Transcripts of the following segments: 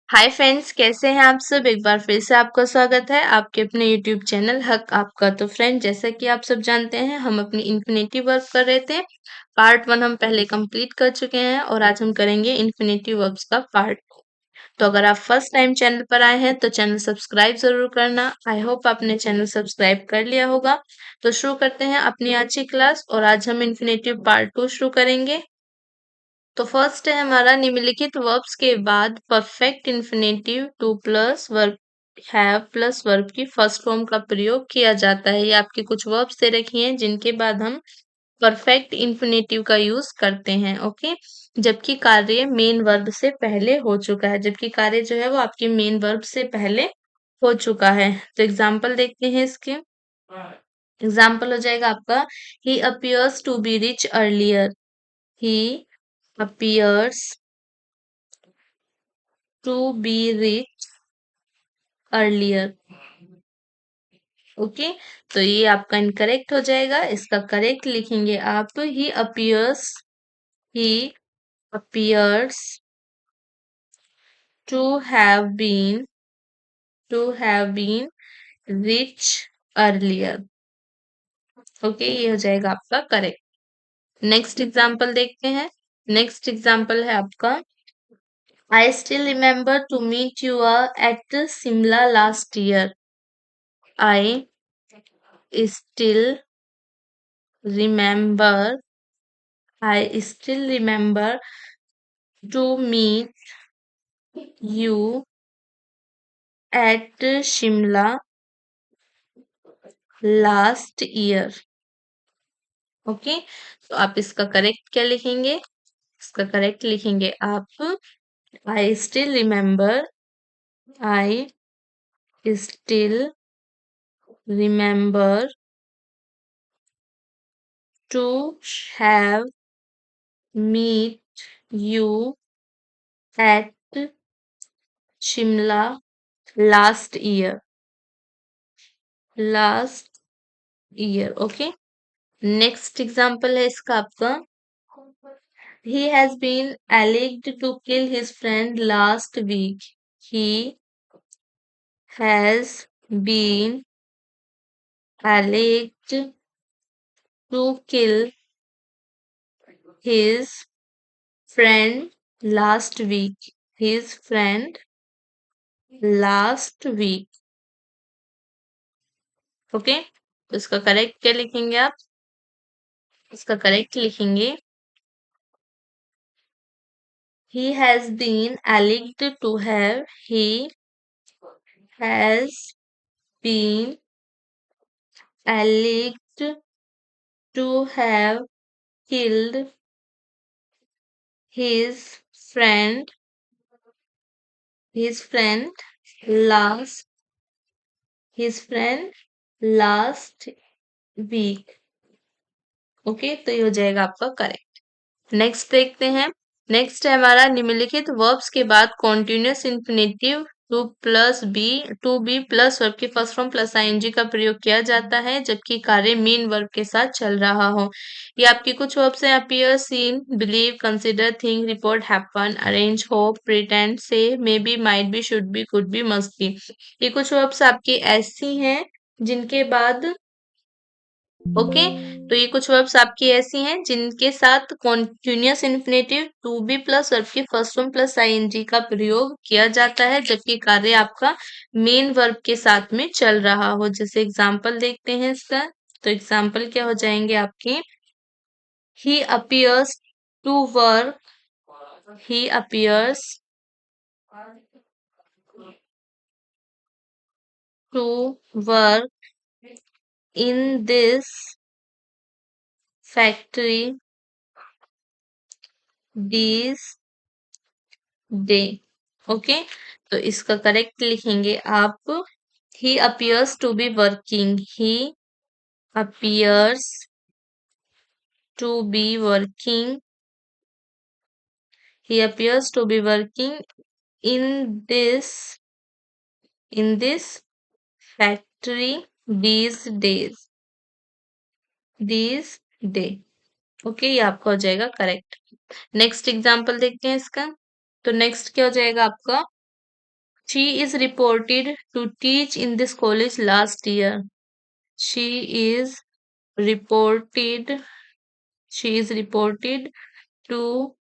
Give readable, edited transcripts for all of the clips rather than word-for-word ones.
Hi friends, कैसे हैं आप सब। एक बार फिर से आपका स्वागत है आपके अपने यूट्यूब चैनल हक आपका। तो फ्रेंड, जैसा कि आप सब जानते हैं, हम अपनी इन्फिनेटिव वर्ब कर रहे थे। पार्ट 1 हम पहले कंप्लीट कर चुके हैं और आज हम करेंगे इन्फिनेटिव वर्ब्स का पार्ट 2। तो अगर आप फर्स्ट टाइम चैनल पर आए हैं तो चैनल सब्सक्राइब जरूर करना। आई होप आपने चैनल सब्सक्राइब कर लिया होगा। तो शुरू करते हैं अपनी आज की क्लास और आज हम इन्फिनेटिव पार्ट 2 शुरू करेंगे। तो फर्स्ट है हमारा निम्नलिखित वर्ब्स के बाद perfect infinitive two plus verb have plus verb की फर्स्ट फॉर्म का प्रयोग किया जाता है। ये आपके कुछ वर्ब्स दे रखी हैं जिनके बाद हम परफेक्ट इन्फिनेटिव का यूज करते हैं। ओके, जबकि कार्य मेन वर्ब से पहले हो चुका है, जबकि कार्य जो है वो आपके मेन वर्ब से पहले हो चुका है। तो एग्जाम्पल देखते हैं इसके। एग्जाम्पल हो जाएगा आपका he appears to be rich earlier. He appears to be rich earlier। Okay, तो ये आपका इनकरेक्ट हो जाएगा। इसका करेक्ट लिखेंगे आप ही appears to have been rich earlier। Okay, ये हो जाएगा आपका करेक्ट। नेक्स्ट एग्जाम्पल देखते हैं। नेक्स्ट एग्जाम्पल है आपका I still remember to meet you at Simla last year। I still remember I still remember to meet you at Shimla last year। Okay, तो आप इसका करेक्ट क्या लिखेंगे। इसका करेक्ट लिखेंगे आप I still remember I still remember to have meet you at Shimla last year। Last year. Okay, next example है इसका आपका he has been alleged to kill his friend last week। he has been alleged to kill his friend last week। his friend last week। Okay, तो इसका correct क्या लिखेंगे आप। इसका correct लिखेंगे he has been alleged to have he has been alleged to have killed his friend his friend last his friend last week। Okay, तो ये हो जाएगा आपका करेक्ट। नेक्स्ट देखते हैं। नेक्स्ट है हमारा निम्नलिखित वर्ब्स के बाद continuous infinitive to be plus verb के फर्स्ट फॉर्म प्लस आईएनजी का प्रयोग किया जाता है जबकि कार्य मेन वर्ब के साथ चल रहा हो। ये आपकी कुछ वर्ब्स हैं appear, seem, believe, consider, think, report, happen, arrange, hope, pretend, say, may be, might be, should be, could be, must be. ये कुछ वर्ब्स आपकी ऐसी हैं जिनके बाद ओके, तो ये कुछ वर्ब्स आपकी ऐसी हैं जिनके साथ continuous infinitive to be plus verb के फर्स्ट फॉर्म प्लस आईएनजी का प्रयोग किया जाता है जबकि कार्य आपका मेन वर्ब के साथ में चल रहा हो। जैसे एग्जांपल देखते हैं इसका। तो एग्जांपल क्या हो जाएंगे आपके he appears to work he appears to work in this factory this day. Okay, तो इसका करेक्ट लिखेंगे आप he appears to be working. He appears to be working he appears to be working in this factory these days these day। Okay, ये आपका हो जाएगा correct. Next example देखते हैं इसका। तो नेक्स्ट क्या हो जाएगा आपका She is reported to teach in this college last year. She is reported. She is reported to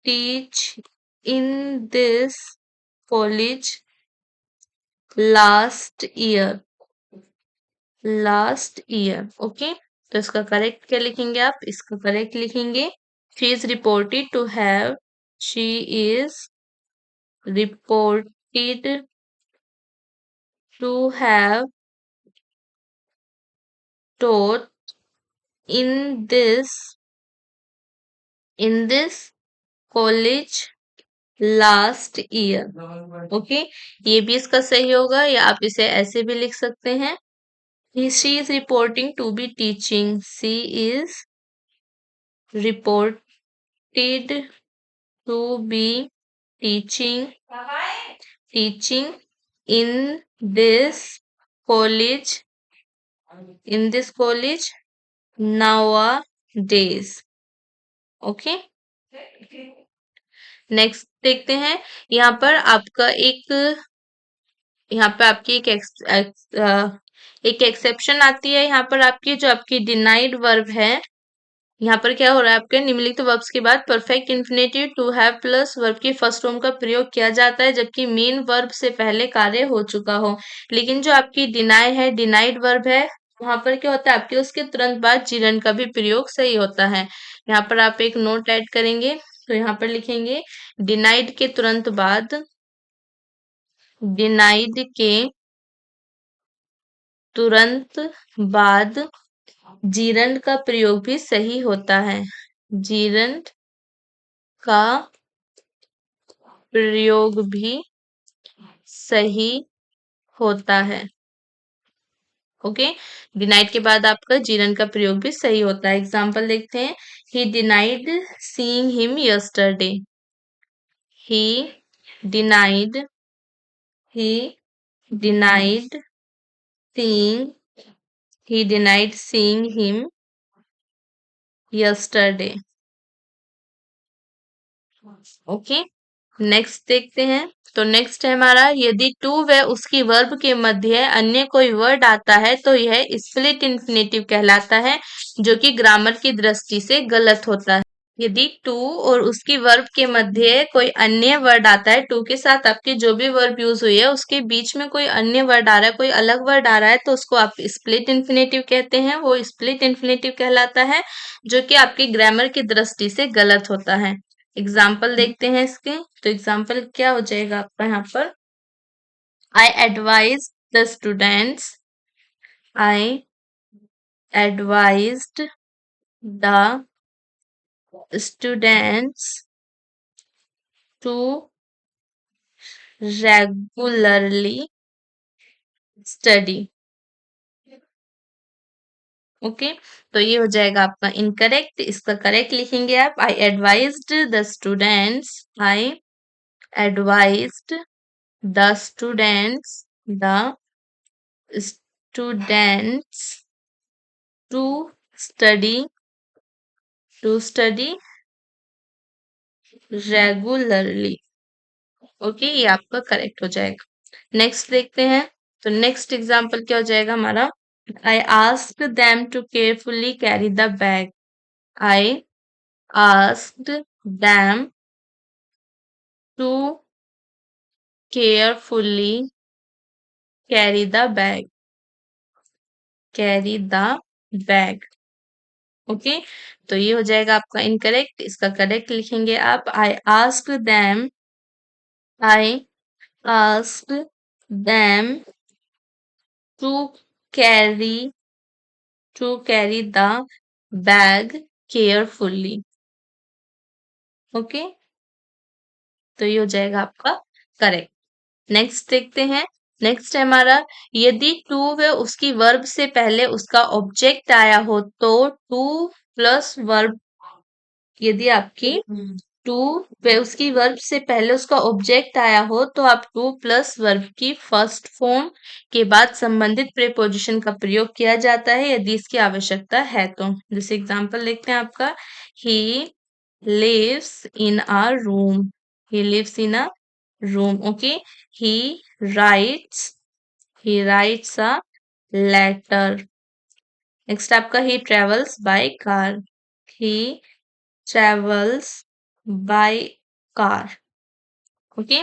teach in this college last year. Last year. Okay, तो इसका करेक्ट क्या लिखेंगे आप? इसका करेक्ट लिखेंगे she is reported to have. She is reported to have taught in this college last year. Okay, ये भी इसका सही होगा, या आप इसे ऐसे भी लिख सकते हैं. She is reporting to be teaching. She is reported to be teaching in this college nowadays. Okay, next देखते हैं. यहाँ पर आपका यहाँ पे आपकी एक एक्सेप्शन आती है. यहाँ पर आपकी जो आपकी डिनाइड वर्ब है, यहाँ पर क्या हो रहा है, आपके निम्नलिखित वर्ब्स के बाद perfect infinitive to have plus verb के फर्स्ट फॉर्म का प्रयोग किया जाता है, जबकि मेन वर्ब से पहले कार्य हो चुका हो. लेकिन जो आपकी डिनाई है, डिनाइड वर्ब है, वहां पर क्या होता है, आपके उसके तुरंत बाद जीरन का भी प्रयोग सही होता है. यहाँ पर आप एक नोट ऐड करेंगे, तो यहाँ पर लिखेंगे डिनाइड के तुरंत बाद, डिनाइड के तुरंत बाद जीरन का प्रयोग भी सही होता है. जीरन का प्रयोग भी सही होता है. ओके, डिनाइड के बाद आपका जीरन का प्रयोग भी सही होता है. एग्जाम्पल देखते हैं. ही denied seeing him yesterday. He denied he denied seeing he denied seeing him yesterday. Okay, next देखते हैं. तो नेक्स्ट है हमारा, यदि टू व उसकी वर्ब के मध्य अन्य कोई वर्ड आता है तो यह स्प्लिट इंफिनिटिव कहलाता है, जो कि ग्रामर की दृष्टि से गलत होता है. यदि टू और उसकी वर्ब के मध्य कोई अन्य वर्ड आता है, टू के साथ आपकी जो भी वर्ब यूज हुई है उसके बीच में कोई अन्य वर्ड आ रहा है, कोई अलग वर्ड आ रहा है, तो उसको आप स्प्लिट इन्फिनेटिव कहते हैं. वो स्प्लिट इन्फिनेटिव कहलाता है, जो कि आपकी ग्रामर की दृष्टि से गलत होता है. एग्जाम्पल देखते हैं इसके. तो एग्जाम्पल क्या हो जाएगा आपका यहाँ पर? I advise the students. I advised the students to regularly study. Okay, तो ये हो जाएगा आपका इनकरेक्ट. इसका करेक्ट लिखेंगे आप. I advised the students. I advised the students to study regularly. Okay, ये आपका करेक्ट हो जाएगा. नेक्स्ट देखते हैं. तो नेक्स्ट एग्जाम्पल क्या हो जाएगा हमारा? I asked them to carefully carry the bag. I asked them to carefully carry the bag. Carry the bag. Okay, तो ये हो जाएगा आपका इनकरेक्ट. इसका करेक्ट लिखेंगे आप. आई asked them to carry the bag carefully. Okay, तो ये हो जाएगा आपका करेक्ट. नेक्स्ट देखते हैं. नेक्स्ट है हमारा, यदि टू व उसकी वर्ब से पहले उसका ऑब्जेक्ट आया हो तो टू प्लस वर्ब. यदि आपकी टू व उसकी वर्ब से पहले उसका ऑब्जेक्ट आया हो तो आप टू प्लस वर्ब की फर्स्ट फॉर्म के बाद संबंधित प्रीपोजिशन का प्रयोग किया जाता है, यदि इसकी आवश्यकता है तो. जैसे एग्जांपल देखते हैं आपका. He lives in a room. He lives in a room. Okay. He writes a letter. Next आपका he travels by car. He travels by car. Okay,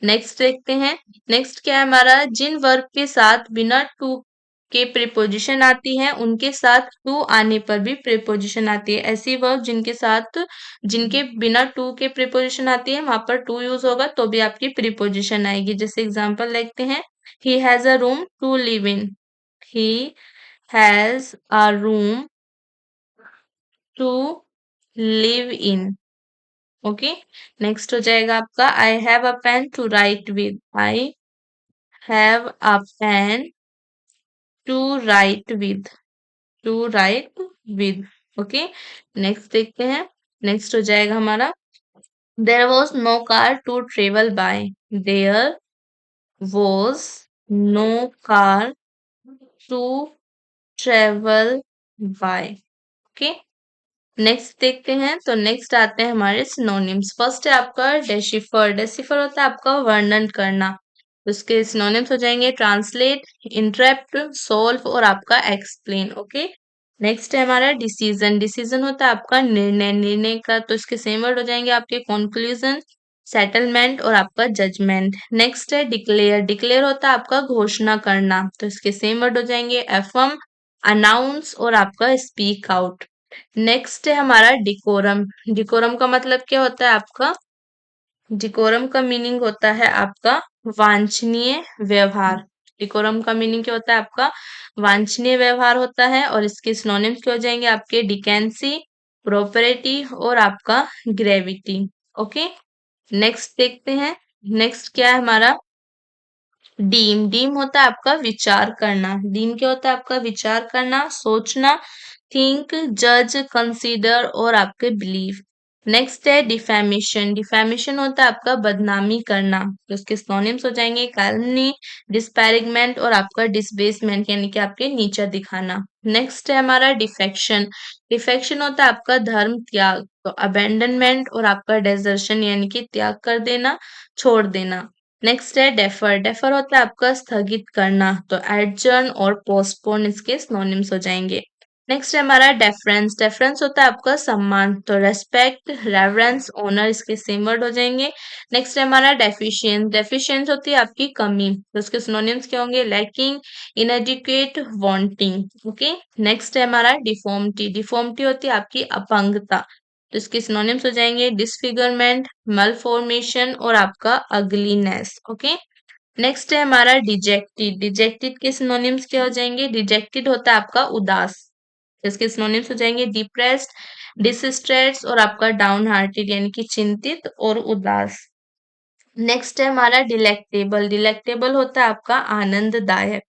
next देखते हैं। नेक्स्ट क्या है हमारा, जिन वर्ब के साथ बिना टू के प्रीपोजिशन आती है उनके साथ टू आने पर भी प्रीपोजिशन आती है। ऐसी वर्ब जिनके बिना टू के प्रीपोजिशन आती है वहां पर टू यूज होगा तो भी आपकी प्रीपोजिशन आएगी। जैसे एग्जांपल देखते हैं, he has a room to live in. He has a room to live in. Okay, next हो जाएगा आपका, I have a pen to write with. I have a pen to write with. To write with. Okay, next देखते हैं। Next हो जाएगा हमारा, there was no car to travel by. There was no car to travel by. Okay, next देखते हैं। तो next आते हैं हमारे सिनोनिम्स। फर्स्ट है आपका डेसिफर। डेसिफर होता है आपका वर्णन करना। उसके सिनोनिम्स हो जाएंगे ट्रांसलेट, इंटरप्ट, सोल्व और आपका एक्सप्लेन। ओके, नेक्स्ट है हमारा डिसीजन। डिसीजन होता है आपका निर्णय, निर्णय का तो इसके सेम वर्ड हो जाएंगे आपके कंक्लूजन, सेटलमेंट और आपका जजमेंट। नेक्स्ट है डिक्लेयर। डिक्लेयर होता है आपका घोषणा करना तो इसके सेम वर्ड हो जाएंगे एफर्म, अनाउंस और आपका स्पीक आउट। नेक्स्ट है हमारा डिकोरम। डिकोरम का मतलब क्या होता है आपका, डिकोरम का मीनिंग होता है आपका वांछनीय व्यवहार। डिकोरम का मीनिंग क्या होता है आपका, वांछनीय व्यवहार होता है। और इसके सिनोनिम्स क्या हो जाएंगे आपके डिकेंसी, प्रोपरिटी और आपका ग्रेविटी। ओके, नेक्स्ट देखते हैं। नेक्स्ट क्या है हमारा, डीम। डीम होता है आपका विचार करना। डीम क्या होता है आपका विचार करना, सोचना, थिंक, जज, कंसीडर और आपके बिलीव। नेक्स्ट है डिफेमेशन। डिफेमेशन होता है आपका बदनामी करना तो उसके सिनोनिम्स हो जाएंगे कैलमनी, डिस्पैरिगमेंट और आपका डिसबेसमेंट यानी कि आपके नीचा दिखाना। नेक्स्ट है हमारा डिफेक्शन। डिफेक्शन होता है आपका धर्म त्याग तो अबेंडनमेंट और आपका डेजर्शन यानी कि त्याग कर देना, छोड़ देना। नेक्स्ट है डेफर। डेफर होता है आपका स्थगित करना तो एडजर्न और पोस्टपोन इसके सिनोनिम्स हो जाएंगे। नेक्स्ट है हमारा डेफरेंस। डेफरेंस होता है आपका सम्मान तो रेस्पेक्ट, रेवरेंस, ऑनर इसके सेम वर्ड हो जाएंगे। नेक्स्ट है हमारा डेफिशिएंस। डेफिशिएंस होती है आपकी कमी तो उसके सिनोनिम्स क्या होंगे, लैकिंग, इनएडिक्वेट, वांटिंग। ओके, नेक्स्ट है हमारा डिफॉर्मिटी। डिफॉर्मिटी होती है आपकी अपंगता तो इसके सिनोनिम्स हो जाएंगे डिसफिगरमेंट, malformation और आपका अगलीनेस। ओके, नेक्स्ट है हमारा डिजेक्टेड। डिजेक्टेड के सिनोनिम्स क्या हो जाएंगे, डिजेक्टेड होता है आपका उदास इसके सिनोनिम्स हो जाएंगे डिप्रेस्ड, डिसस्ट्रेस्ड और आपका डाउन हार्टेड यानी कि चिंतित और उदास। नेक्स्ट है हमारा डिलेक्टेबल। डिलेक्टेबल होता है आपका आनंददायक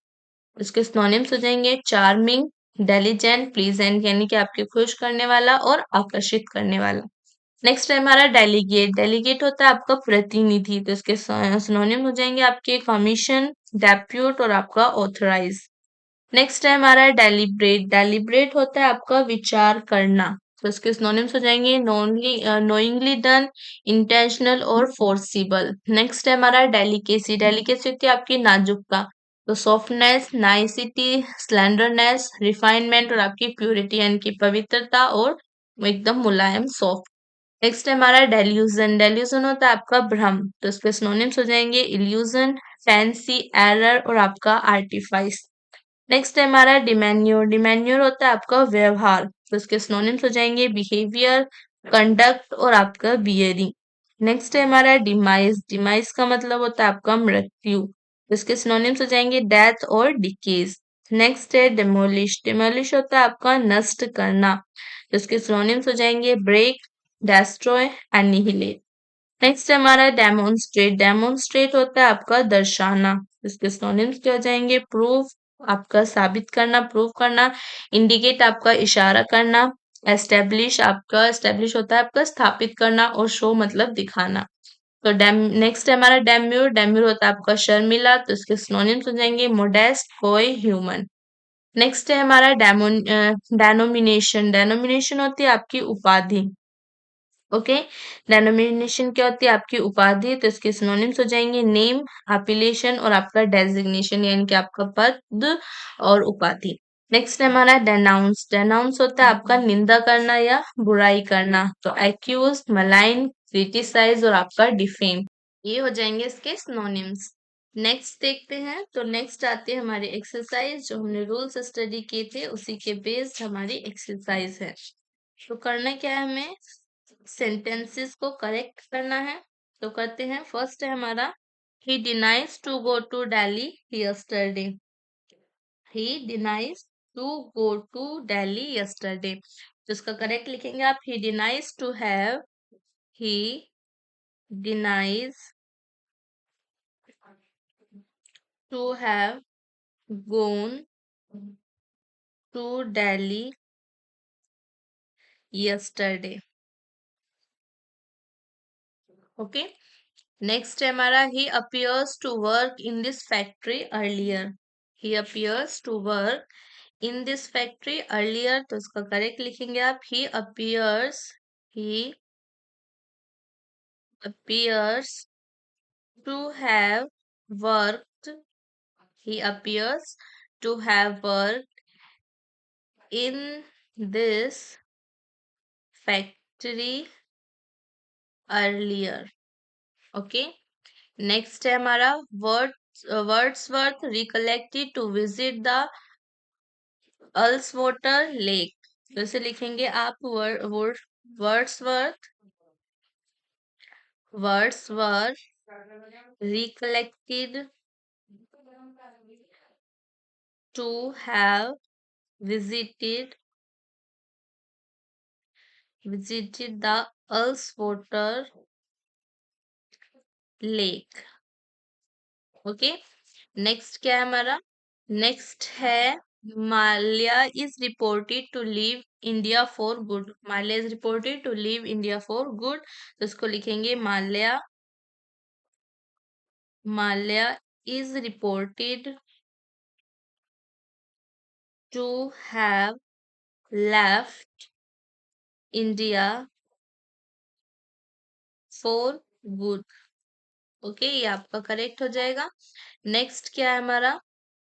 उसके सिनोनिम्स हो जाएंगे चार्मिंग, डेलिजेंट, प्लीजेंट यानी कि आपके खुश करने वाला और आकर्षित करने वाला। नेक्स्ट है हमारा डेलीगेट। डेलीगेट होता है आपका प्रतिनिधि तो इसके सिनोनिम हो जाएंगे आपके कमीशन, डेप्यूट और आपका ऑथराइज। नेक्स्ट है हमारा डेलिब्रेट। डेलिब्रेट होता है आपका विचार करना तो इसके सिनोनिम्स हो जाएंगे नोइंगली डन, इंटेंशनल और फोर्सिबल। नेक्स्ट है हमारा डेलिकेसी। डेलिकेसी होती है आपकी नाजुकता तो सॉफ्टनेस, नाइसिटी, स्लेंडरनेस, रिफाइनमेंट और आपकी प्यूरिटी यानी कि पवित्रता और एकदम मुलायम सॉफ्ट। नेक्स्ट है हमारा डेल्यूजन। डेल्यूजन होता है आपका भ्रम तो इसके सिनोनिम्स हो जाएंगे इल्यूजन, फैंसी, एरर और आपका आर्टिफाइस। नेक्स्ट है हमारा डिमेन्योर। डिमेन्योर होता है आपका व्यवहार तो इसके सिनोनिम्स हो जाएंगे बिहेवियर, कंडक्ट और आपका बियरिंग। नेक्स्ट है हमारा डिमाइस। डिमाइस का मतलब होता है आपका मृत्यु तो इसके सिनोनिम्स हो जाएंगे डेथ और डिकेज। नेक्स्ट है डिमोलिश। डिमोलिश होता है आपका नष्ट करना तो इसके सिनोनिम्स हो जाएंगे ब्रेक, डेस्ट्रॉय, एनिहिलेट। नेक्स्ट है हमारा डेमोन्स्ट्रेट। डेमोन्स्ट्रेट होता है आपका दर्शाना इसके सिनोनिम्स क्या हो जाएंगे प्रूफ, आपका साबित करना, प्रूव करना, इंडिकेट आपका इशारा करना, एस्टेब्लिश। आपका एस्टेब्लिश होता है आपका स्थापित करना और शो मतलब दिखाना। तो नेक्स्ट है हमारा डेम्यूर। डेम्यूर होता है आपका शर्मिला तो इसके सिनोनिम्स हो जाएंगे मोडेस्ट, कोय, ह्यूमन। नेक्स्ट है हमारा डेनोमिनेशन। डेनोमिनेशन होती है आपकी उपाधि ओके। डेनोमिनेशन क्या होती है? आपकी उपाधि, तो इसके सिनोनिम्स हो जाएंगे नेम, एपिलेशन और आपका डेजिग्नेशन यानी कि आपका पद और उपाधि। नेक्स्ट है हमारा डेनाउंस। डेनाउंस होता है आपका निंदा करना या बुराई करना, तो एक्यूज, मलाइन, क्रिटिसाइज और आपका डिफेम, ये हो जाएंगे इसके सिनोनिम्स। नेक्स्ट देखते हैं, तो नेक्स्ट आते हैं हमारी एक्सरसाइज, जो हमने रूल्स स्टडी किए थे उसी के बेस्ड हमारी एक्सरसाइज है। तो करना क्या है हमें? सेंटेंसेस को करेक्ट करना है। तो करते हैं। फर्स्ट है हमारा he denies to go to Delhi yesterday. he denies to go to Delhi yesterday. तो इसका करेक्ट लिखेंगे आप he denies to have, he denies to have gone to Delhi yesterday. Okay. Next है हमारा he appears to work in this factory earlier. he appears to work in this factory earlier, तो इसका correct लिखेंगे आप he appears to have worked, he appears to have worked in this factory earlier. Okay. Next है हमारा Wordsworth recollected to visit the Ullswater Lake, तो इसे लिखेंगे आप Wordsworth Wordsworth recollected to have visited the Ullswater Lake. Okay. Next क्या है हमारा? Next है Mallya is reported to leave India for good. Mallya is reported to leave India for good, तो इसको लिखेंगे Mallya is reported to have left India for good. Okay, ये आपका correct हो जाएगा। नेक्स्ट क्या है हमारा?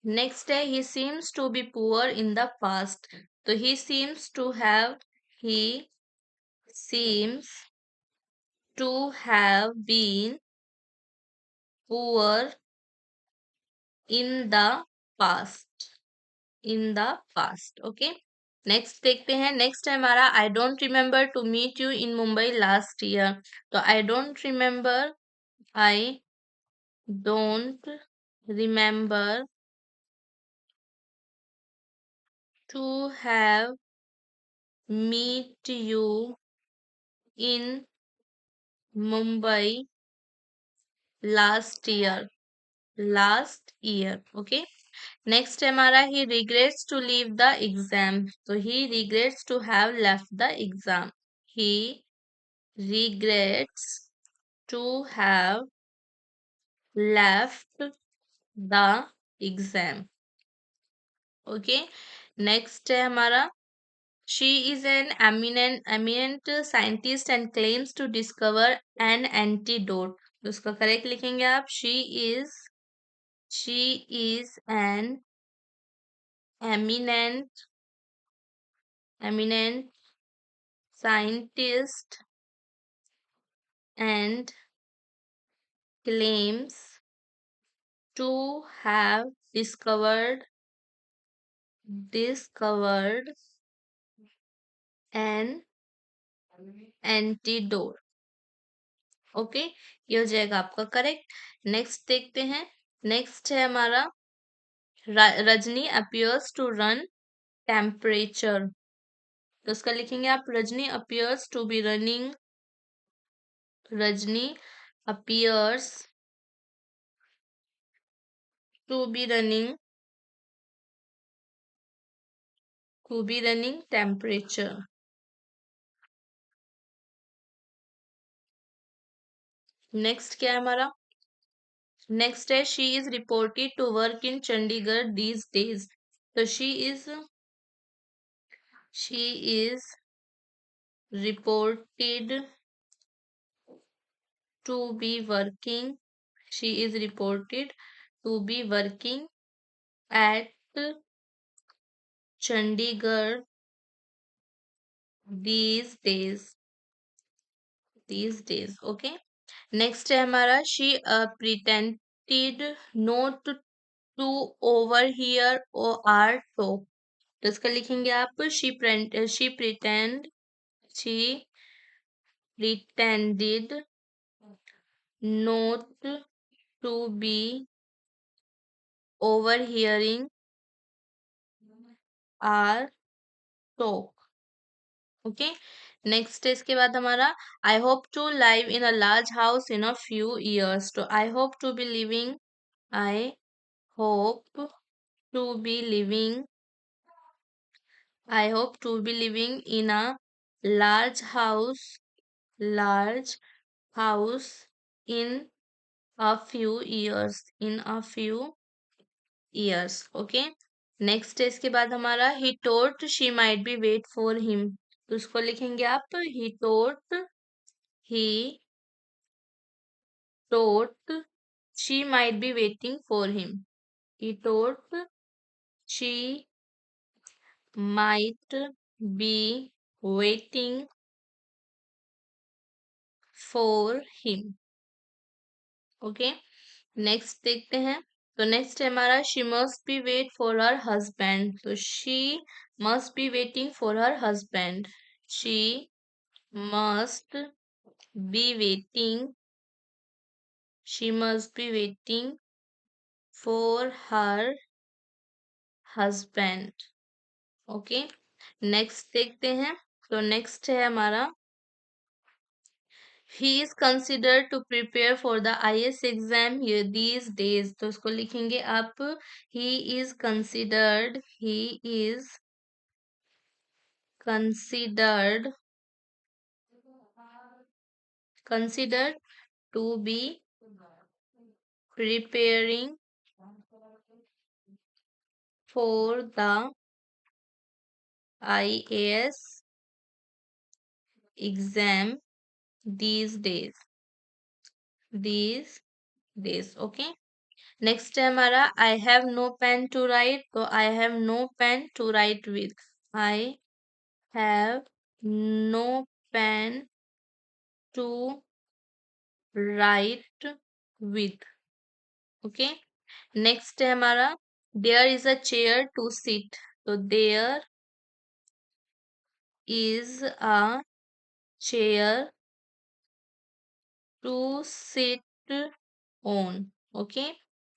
नेक्स्ट है he seems to be poor in the past, तो he seems to have been poor in the past, in the past. Okay. Next देखते हैं। नेक्स्ट है हमारा I don't remember to meet you in Mumbai last year, तो I don't remember to have met you in Mumbai last year. Okay. Next है हमारा he regrets to leave the exam, तो he regrets to have left the exam, he regrets to have left the exam. Okay. Next है हमारा she is an eminent scientist and claims to discover an antidote, तो उसका correct लिखेंगे आप she is an eminent scientist and claims to have discovered an antidote। Okay, ये हो जाएगा आपका करेक्ट। नेक्स्ट देखते हैं। नेक्स्ट है हमारा Rajni appears to run temperature, तो उसका लिखेंगे आप Rajni appears to be running temperature। Next क्या है हमारा? नेक्स्ट है she is reported to work in Chandigarh these days, तो she is reported to be working. She is reported to be working at Chandigarh these days. These days, okay. Next है हमारा she pretended not to overhear or our talk. तो इसका लिखेंगे आप she pretended not to be overhearing our talk. Okay. Next है इसके बाद हमारा I hope to live in a large house in a few years. तो I hope to be living I hope to be living I hope to be living in a large house large house in a few years okay. Next है इसके बाद हमारा he thought she might be wait for him. तो उसको लिखेंगे आप he thought she might be waiting for him. He thought she might be waiting for him. Okay. Next देखते हैं. तो नेक्स्ट है हमारा she must be wait for her husband. तो she must be waiting for her husband. She must be waiting she must be waiting for her husband. Okay. Next देखते हैं. तो next है हमारा he is considered to prepare for the IS exam here these days. तो उसको लिखेंगे आप he is considered to be preparing for the IAS exam these days. Okay. Next है हमारा I have no pen to write. तो I have no pen to write with. I have no pen to write with. Okay. Next है हमारा there is a chair to sit. तो there is a chair to sit on. Okay.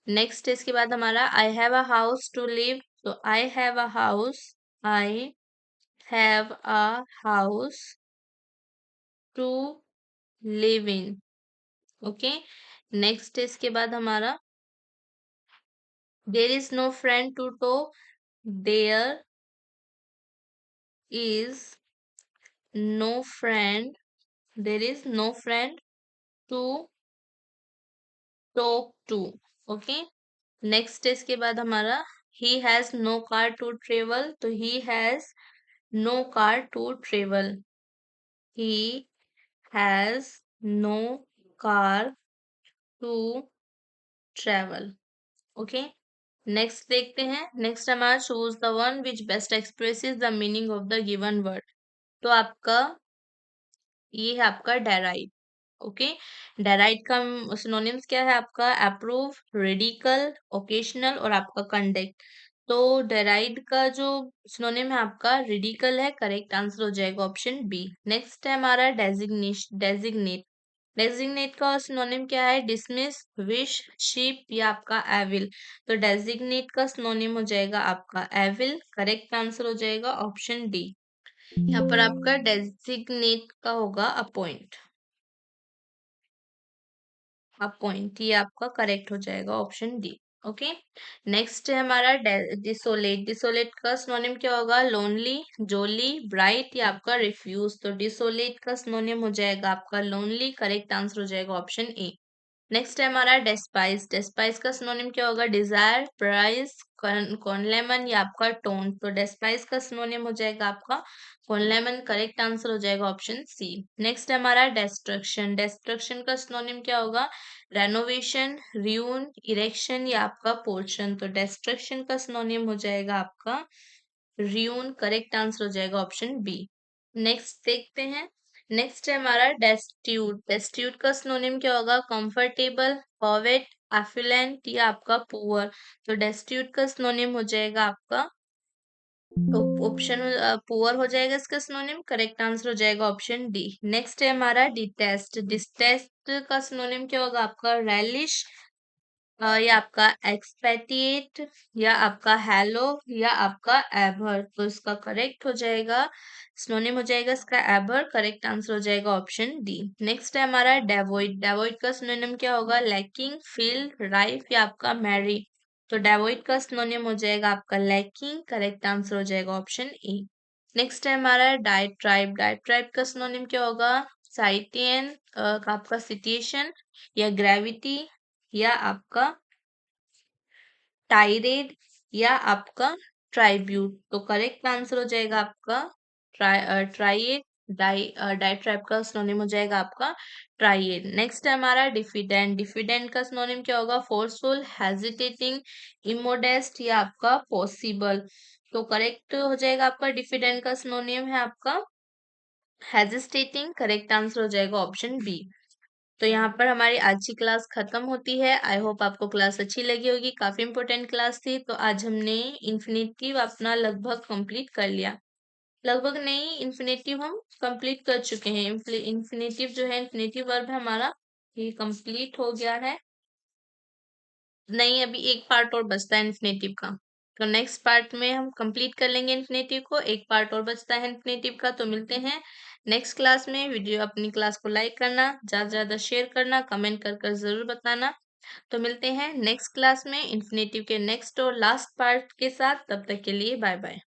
Next इसके बाद हमारा I have a house to live. तो I have a house I have a house to live in. Okay. Next इसके बाद हमारा there is no friend to talk. There is no friend there is no friend to talk to. Okay. Next इसके बाद हमारा he has no car to travel. तो he has no car to travel. He has no car to travel. Okay. Next देखते हैं. Next हमारा choose the one which best expresses the meaning of the given word. तो आपका ये है आपका derive. Okay. Derive का सिनोनिम्स क्या है आपका अप्रूव, रेडिकल, ओकेशनल और आपका कंडक्ट. तो डेराइव का जो सिनोनिम है आपका रेडिकल है. करेक्ट आंसर हो जाएगा ऑप्शन बी. नेक्स्ट है हमारा डेजिग्नेट. डेजिग्नेट का सिनोनिम क्या है डिसमिस, विश, शिप या आपका एविल. तो डेजिग्नेट का सिनोनिम हो जाएगा आपका एविल. करेक्ट आंसर हो जाएगा ऑप्शन डी. यहाँ पर आपका डेजिग्नेट का होगा अपॉइंट. ये आपका करेक्ट हो जाएगा ऑप्शन डी. ओके. नेक्स्ट है हमारा डिसोलेट. डिसोलेट का सिनोनिम क्या होगा लोनली, जोली, ब्राइट या आपका रिफ्यूज. तो डिसोलेट का सिनोनिम हो जाएगा आपका लोनली. करेक्ट आंसर हो जाएगा ऑप्शन ए. नेक्स्ट है हमारा डेस्पाइस। डेस्पाइस का सिनोनिम क्या होगा? डिजायर, प्राइस, कॉनलेमन या आपका टोन। तो डेस्पाइस का सिनोनिम हो जाएगा आपका कॉनलेमन। करेक्ट आंसर हो जाएगा ऑप्शन सी। नेक्स्ट है हमारा डेस्ट्रक्शन। डेस्ट्रक्शन का सिनोनिम क्या होगा? रेनोवेशन, रियून, इरेक्शन या आपका पोर्शन। तो डेस्ट्रक्शन का सिनोनिम हो जाएगा आपका रियून। करेक्ट आंसर हो जाएगा ऑप्शन बी। नेक्स्ट देखते हैं। नेक्स्ट है हमारा डेस्ट्यूट। डेस्ट्यूट का सिनोनिम क्या होगा? कंफर्टेबल, पॉवेट, एफिलेंट या आपका पुअर। तो डेस्ट्यूट का सिनोनिम हो जाएगा आपका ऑप्शन पुअर हो जाएगा इसका सिनोनिम। करेक्ट आंसर हो जाएगा ऑप्शन डी। नेक्स्ट है हमारा डिटेस्ट। डिटेस्ट का सिनोनिम क्या होगा? आपका रेलिश या आपका एक्सपेटिएट या आपका हेलो या आपका एभर। तो इसका करेक्ट हो जाएगा सिनोनिम हो जाएगा इसका एभर। करेक्ट आंसर हो जाएगा ऑप्शन डी। नेक्स्ट है हमारा डेवोइड। डेवोइड का सिनोनिम क्या होगा? लैकिंग, फील, राइफ या आपका मैरी। तो डेवोइड का सिनोनिम हो जाएगा आपका लैकिंग। करेक्ट आंसर हो जाएगा ऑप्शन ए। नेक्स्ट है हमारा डायट्राइब। डायट्राइब का सिनोनिम क्या होगा? साइटियन, आपका सिटिएशन या ग्रेविटी या आपका टाइरेड या आपका ट्राइब्यूट। तो करेक्ट आंसर हो जाएगा आपका ट्राइएड। डाइट्राइब का सिनोनिम हो जाएगा आपका ट्राइएड। नेक्स्ट है हमारा डिफिडेंट। डिफिडेंट का सिनोनिम क्या होगा? फोर्सफुल, हेजिटेटिंग, इमोडेस्ट या आपका पॉसिबल। तो करेक्ट हो जाएगा आपका डिफिडेंट का सिनोनिम है आपका हेजिटेटिंग। करेक्ट आंसर हो जाएगा ऑप्शन बी। तो यहाँ पर हमारी आज की क्लास खत्म होती है। आई होप आपको क्लास अच्छी लगी होगी। काफी इंपॉर्टेंट क्लास थी। तो आज हमने इन्फिनेटिव अपना लगभग कंप्लीट कर लिया। लगभग नहीं, इन्फिनेटिव हम कंप्लीट कर चुके हैं। इन्फिनेटिव जो है, इन्फिनेटिव वर्ब है हमारा, ये कंप्लीट हो गया है। नहीं, अभी एक पार्ट और बचता है इन्फिनेटिव का। तो नेक्स्ट पार्ट में हम कंप्लीट कर लेंगे इन्फिनेटिव को। एक पार्ट और बचता है इन्फिनेटिव का। तो मिलते हैं नेक्स्ट क्लास में। वीडियो अपनी क्लास को लाइक करना, ज्यादा से ज्यादा शेयर करना, कमेंट कर जरूर बताना। तो मिलते हैं नेक्स्ट क्लास में इन्फिनेटिव के नेक्स्ट और लास्ट पार्ट के साथ। तब तक के लिए बाय बाय।